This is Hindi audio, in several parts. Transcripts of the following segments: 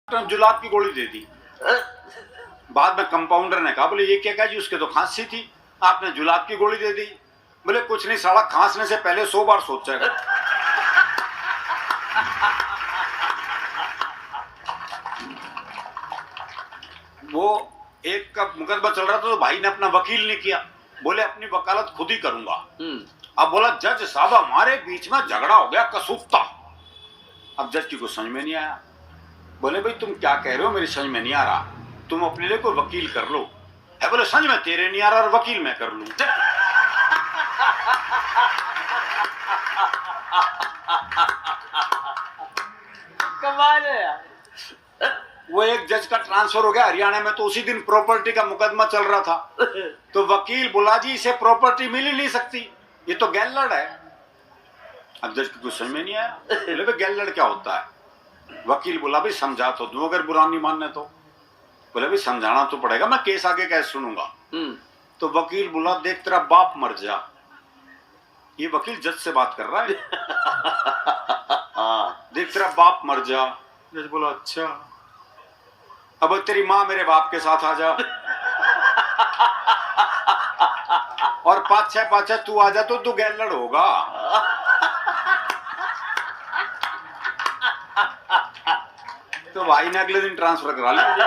जुलाब की गोली दे दी। बाद में कंपाउंडर ने कहा, बोले ये क्या कहा जी, उसके तो खांसी थी, आपने जुलाब की गोली दे दी। बोले कुछ नहीं साला, खांसने से पहले 100 बार सोचेगा। वो एक का मुकदमा चल रहा था तो भाई ने अपना वकील ने किया, बोले अपनी वकालत खुद ही करूंगा। अब बोला जज साहब हमारे बीच में झगड़ा हो गया कसूता। अब जज की कुछ समझ में नहीं आया। बोले भाई तुम क्या कह रहे हो, मेरी समझ में नहीं आ रहा, तुम अपने लिए कोई वकील कर लो। है बोले समझ में तेरे नहीं आ रहा और वकील मैं कर लूं। कमाल है यार। वो एक जज का ट्रांसफर हो गया हरियाणा में, तो उसी दिन प्रॉपर्टी का मुकदमा चल रहा था। तो वकील बोला जी इसे प्रॉपर्टी मिल ही नहीं सकती, ये तो गैलड़ है। अब जज को कुछ समझ में नहीं आया। बोले भाई गैलड़ क्या होता है? वकील बोला भाई समझा तो दूं अगर बुरा नहीं मानने तो। बोले भाई समझाना तो पड़ेगा, मैं केस आगे कैसे सुनूंगा। तो वकील बोला देख तेरा बाप मर जा। ये वकील जज से बात कर रहा है। देख तेरा बाप मर जा। जज बोला अच्छा, अब तेरी माँ मेरे बाप के साथ आ जा और पाछे तू आ जा तो तू गैलड़ होगा। तो भाई ने अगले दिन ट्रांसफर करा लिया।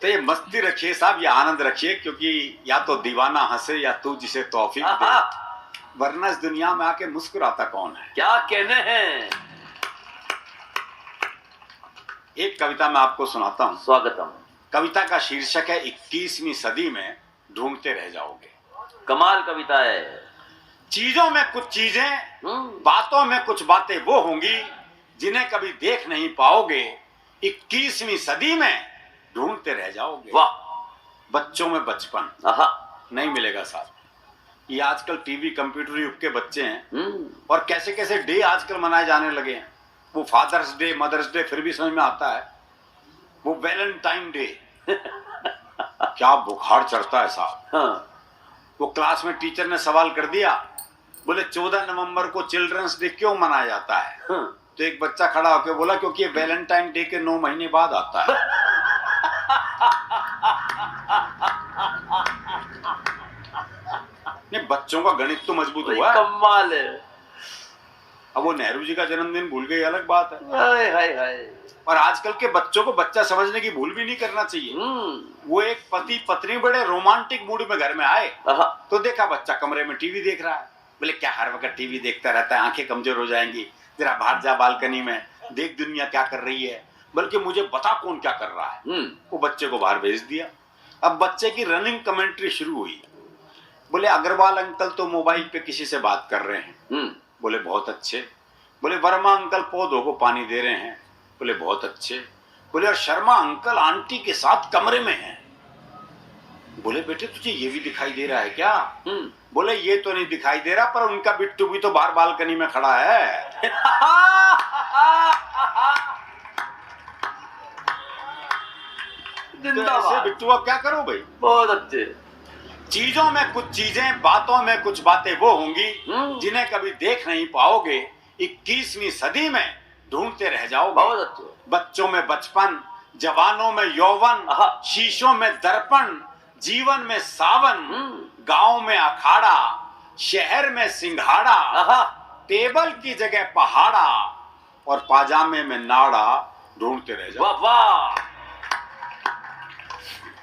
तो ये मस्ती रखिए साहब, ये आनंद रखिए, क्योंकि या तो दीवाना हंसे या तू जिसे तौफीक दे, वरना इस दुनिया में आके मुस्कुराता कौन है। क्या कहने हैं। एक कविता मैं आपको सुनाता हूं। स्वागतम। कविता का शीर्षक है 21वीं सदी में ढूंढते रह जाओगे। कमाल कविता है। चीजों में कुछ चीजें, बातों में कुछ बातें वो होंगी जिन्हें कभी देख नहीं पाओगे, 21वीं सदी में ढूंढते रह जाओगे। वाह। बच्चों में बचपन नहीं मिलेगा साहब। ये आजकल टीवी कंप्यूटर युग के बच्चे हैं और कैसे कैसे डे आजकल मनाए जाने लगे हैं। वो फादर्स डे, मदर्स डे फिर भी समझ में आता है, वो वैलेंटाइन डे क्या बुखार चढ़ता है साहब। वो क्लास में टीचर ने सवाल कर दिया, बोले 14 नवंबर को चिल्ड्रंस डे क्यों मनाया जाता है? तो एक बच्चा खड़ा होकर बोला क्योंकि ये वैलेंटाइन डे के 9 महीने बाद आता है। ये बच्चों का गणित तो मजबूत हुआ है। कमाल है। अब वो नेहरू जी का जन्मदिन भूल गई अलग बात है। हाय हाय हाय। और आजकल के बच्चों को बच्चा समझने की भूल भी नहीं करना चाहिए। वो एक पति पत्नी बड़े रोमांटिक मूड में घर में आए तो देखा बच्चा कमरे में टीवी देख रहा है। बोले क्या हर वक्त टीवी देखता रहता है, आंखें कमजोर हो जाएंगी, जरा बाहर जा बालकनी में देख दुनिया क्या कर रही है, बल्कि मुझे बता कौन क्या कर रहा है। वो बच्चे को बाहर भेज दिया। अब बच्चे की रनिंग कमेंट्री शुरू हुई। बोले अग्रवाल अंकल तो मोबाइल पे किसी से बात कर रहे हैं। बोले बहुत अच्छे। बोले वर्मा अंकल पौधों को पानी दे रहे हैं। बोले बहुत अच्छे। बोले और शर्मा अंकल आंटी के साथ कमरे में हैं। बोले बेटे तुझे ये भी दिखाई दे रहा है क्या? बोले ये तो नहीं दिखाई दे रहा, पर उनका बिट्टू भी तो बाहर बालकनी में खड़ा है। जिंदाबाद। बिट्टू अब क्या करो भाई। बहुत अच्छे। चीजों में कुछ चीजें, बातों में कुछ बातें वो होंगी जिन्हें कभी देख नहीं पाओगे, 21वीं सदी में ढूंढते रह जाओगे। बहुत अच्छे। बच्चों में बचपन, जवानों में यौवन, शीशों में दर्पण, जीवन में सावन, गांव में अखाड़ा, शहर में सिंघाड़ा, टेबल की जगह पहाड़ा और पाजामे में नाड़ा, ढूंढते रह जाओ। वाह वाह।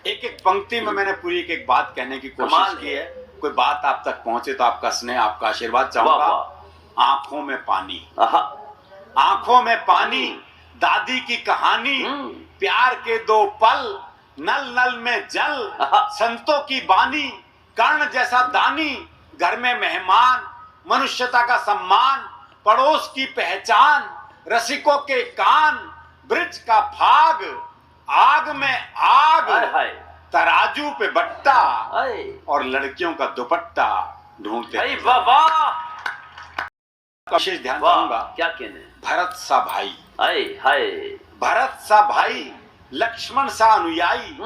एक एक पंक्ति में मैंने पूरी एक बात कहने की कोशिश की है। कोई बात आप तक पहुंचे तो आपका स्नेह, आपका आशीर्वाद चाहूंगा। आंखों में पानी, आंखों में पानी, दादी की कहानी, प्यार के 2 पल, नल नल में जल, संतों की बानी, कर्ण जैसा दानी, घर में मेहमान, मनुष्यता का सम्मान, पड़ोस की पहचान, रसिकों के कान, ब्रिज का फाग, आग में आग, तराजू पे बट्टा और लड़कियों का दुपट्टा, ढूंढते। वाह वाह। विशेष ध्यान दूंगा। क्या कहने। भरत सा भाई, हाय हाय। भरत सा भाई, लक्ष्मण सा अनुयायी,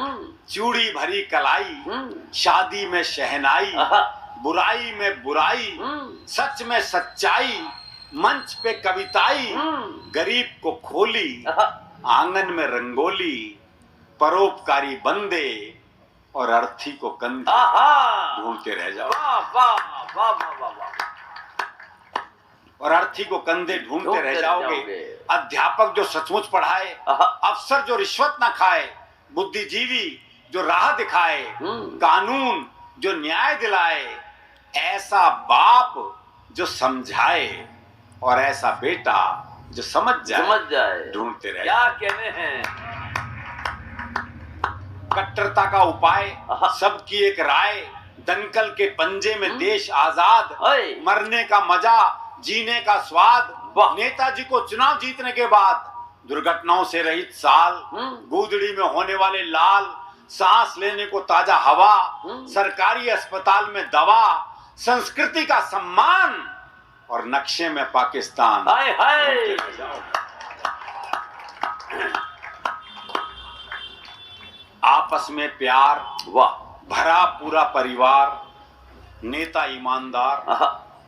चूड़ी भरी कलाई, शादी में शहनाई, बुराई में बुराई, सच में सच्चाई, मंच पे कविताई, गरीब को खोली, आंगन में रंगोली, परोपकारी बंदे और अर्थी को कंधे ढूंढते रह जाओ। और अर्थी को कंधे ढूंढते रह जाओगे। अध्यापक जो सचमुच पढ़ाए, अफसर जो रिश्वत ना खाए, बुद्धिजीवी जो राह दिखाए, कानून जो न्याय दिलाए, ऐसा बाप जो समझाए और ऐसा बेटा जो समझ जाए ढूंढते रहे। क्या कहने हैं। कट्टरता का उपाय, सबकी एक राय, दंकल के पंजे में देश आजाद, मरने का मजा, जीने का स्वाद, नेताजी को चुनाव जीतने के बाद दुर्घटनाओं से रहित साल, गूदड़ी में होने वाले लाल, सांस लेने को ताजा हवा, सरकारी अस्पताल में दवा, संस्कृति का सम्मान और नक्शे में पाकिस्तान। हाय हाय। आपस में प्यार, वाह, भरा पूरा परिवार, नेता ईमानदार।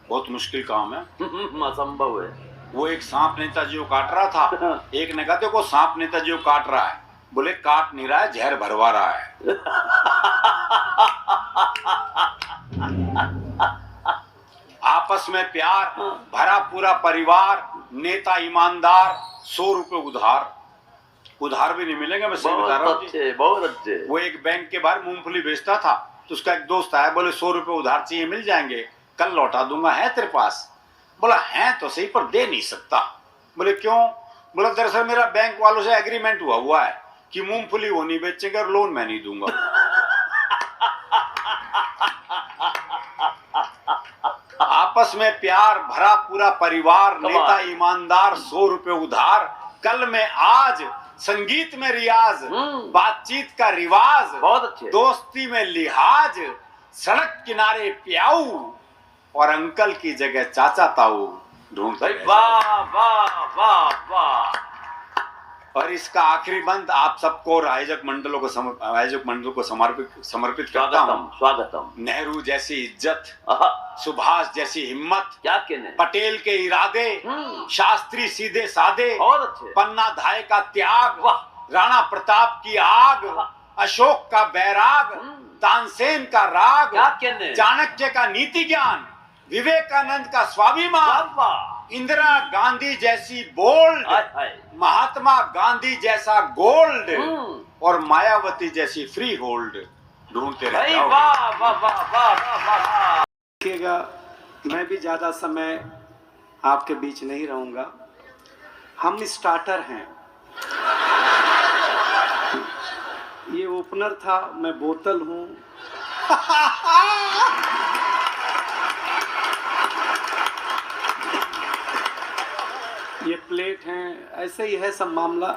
बहुत मुश्किल काम है, असंभव है। वो एक सांप नेताजी को काट रहा था। एक ने कहा देखो सांप नेताजी को काट रहा है, बोले काट नहीं रहा है, जहर भरवा रहा है। आपस में प्यार, भरा पूरा परिवार, नेता ईमानदार, 100 रुपए उधार। उधार भी नहीं मिलेंगे, मैं सही बता रहा हूँ। बहुत अच्छे। वो एक बैंक के बाहर मूंगफली बेचता था, तो उसका एक दोस्त आया, बोले 100 रुपए उधार चाहिए, मिल जाएंगे, कल लौटा दूंगा, है तेरे पास? बोला है तो सही, पर दे नहीं सकता। बोले क्यों? बोला दरअसल मेरा बैंक वालों से एग्रीमेंट हुआ है कि मूंगफली वो नहीं बेचेंगे और लोन मैं नहीं दूंगा। आपस में प्यार, भरा पूरा परिवार, नेता ईमानदार, 100 रुपए उधार, कल में आज, संगीत में रियाज, बातचीत का रिवाज, बहुत अच्छे, दोस्ती में लिहाज, सड़क किनारे प्याऊ और अंकल की जगह चाचा ताऊ ढूंढते। वाह वाह वाह वाह। और इसका आखिरी बंद आप सबको और आयोजक मंडलों को समर्पित करता हूँ। स्वागतम। नेहरू जैसी इज्जत, सुभाष जैसी हिम्मत, क्या कहने, पटेल के इरादे, शास्त्री सीधे सादे, बहुत अच्छे, पन्ना धाय का त्याग, राणा प्रताप की आग, अशोक का बैराग, तानसेन का राग, क्या कहने, चाणक्य का नीति ज्ञान, विवेकानंद का स्वाभिमान, इंदिरा गांधी जैसी बोल्ड, महात्मा गांधी जैसा गोल्ड और मायावती जैसी फ्री होल्ड ढूंढते रहते हो। वाह वाह वाह वाह वाह। देखिएगा, मैं भी ज्यादा समय आपके बीच नहीं रहूंगा। हम स्टार्टर हैं, ये ओपनर था, मैं बोतल हूं। ये प्लेट हैं, ऐसे ही है सब मामला।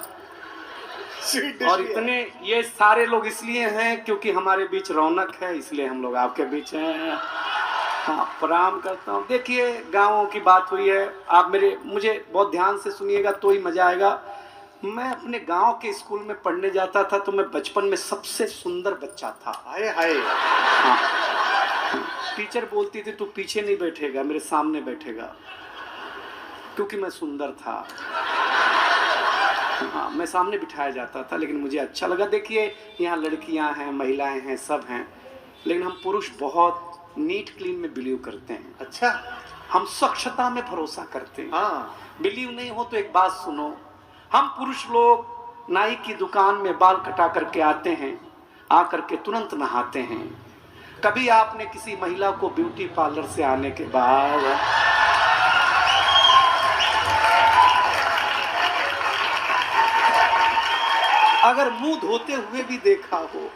और इतने ये सारे लोग इसलिए हैं क्योंकि हमारे बीच रौनक है, इसलिए हम लोग आपके बीच हैं। हाँ, प्रणाम करता हूँ। देखिए, गाँवों की बात हुई है, आप मुझे बहुत ध्यान से सुनिएगा तो ही मजा आएगा। मैं अपने गांव के स्कूल में पढ़ने जाता था, तो मैं बचपन में सबसे सुंदर बच्चा था। हाय हाय। हाँ, टीचर बोलती थी तू पीछे नहीं बैठेगा, मेरे सामने बैठेगा, क्योंकि मैं सुंदर था। हाँ, मैं सामने बिठाया जाता था, लेकिन मुझे अच्छा लगा। देखिए, यहाँ लड़कियाँ हैं, महिलाएं हैं, सब हैं, लेकिन हम पुरुष बहुत नीट क्लीन में बिलीव करते हैं। अच्छा, हम स्वच्छता में भरोसा करते हैं। हाँ। बिलीव नहीं हो तो एक बात सुनो, हम पुरुष लोग नाई की दुकान में बाल कटा करके आते हैं, आकर के तुरंत नहाते हैं। कभी आपने किसी महिला को ब्यूटी पार्लर से आने के बाद अगर मुंह धोते हुए भी देखा हो?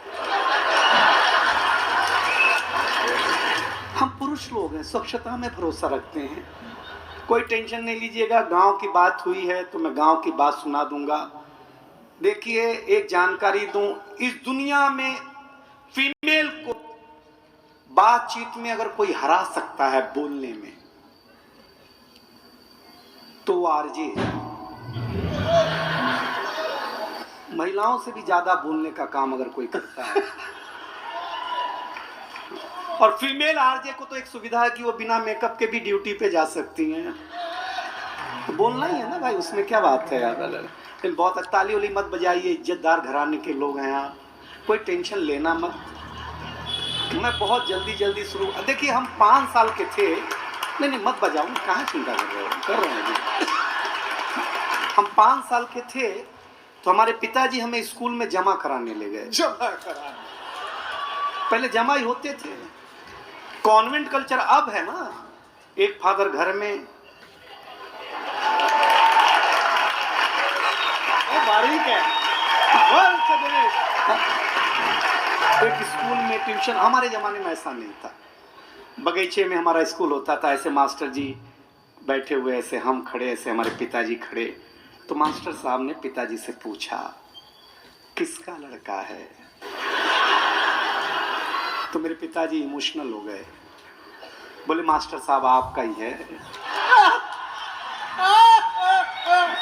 हम पुरुष लोग हैं, स्वच्छता में भरोसा रखते हैं। कोई टेंशन नहीं लीजिएगा, गांव की बात हुई है तो मैं गांव की बात सुना दूंगा। देखिए, एक जानकारी दूं, इस दुनिया में फीमेल को बातचीत में अगर कोई हरा सकता है बोलने में, तो आरजे है। महिलाओं से भी ज्यादा बोलने का काम अगर कोई करता है। और फीमेल आरजे को तो एक सुविधा है कि वो बिना मेकअप के भी ड्यूटी पे जा सकती हैं। बोलना ही है ना भाई, उसमें क्या बात है यार। लेकिन बहुत ताली वाली मत बजाइए, इज्जतदार घराने के लोग हैं आप, कोई टेंशन लेना मत। मैं बहुत जल्दी शुरू, देखिए हम 5 साल के थे। नहीं मत बजाओ, कहाँ चिंता कर रहे हो, कर रहे हैं। हम 5 साल के थे तो हमारे पिताजी हमें स्कूल में जमा कराने ले गए। जमा कराने, पहले जमा ही होते थे, कॉन्वेंट कल्चर अब है ना। एक फादर घर में, बारीक है, एक स्कूल में ट्यूशन। हमारे जमाने में ऐसा नहीं था। बगीचे में हमारा स्कूल होता था, ऐसे मास्टर जी बैठे हुए, ऐसे हम खड़े, ऐसे हमारे पिताजी खड़े। तो मास्टर साहब ने पिताजी से पूछा किसका लड़का है, तो मेरे पिताजी इमोशनल हो गए, बोले मास्टर साहब आपका ही है।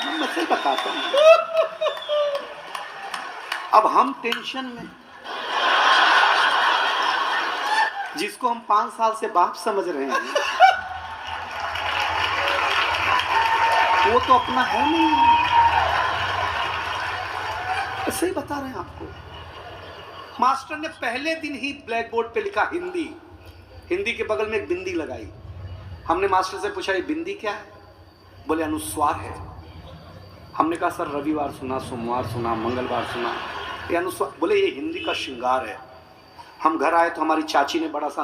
मैं सही बताता हूँ। अब हम टेंशन में, जिसको हम 5 साल से बाप समझ रहे हैं, वो तो अपना है नहीं। ऐसे ही बता रहे हैं आपको। मास्टर ने पहले दिन ही ब्लैक बोर्ड पे लिखा हिंदी, हिंदी के बगल में एक बिंदी लगाई। हमने मास्टर से पूछा ये बिंदी क्या है, बोले अनुस्वार है। हमने कहा सर रविवार सुना, सोमवार सुना, मंगलवार सुना, ये अनुस्वार। बोले ये हिंदी का श्रृंगार है। हम घर आए तो हमारी चाची ने बड़ा सा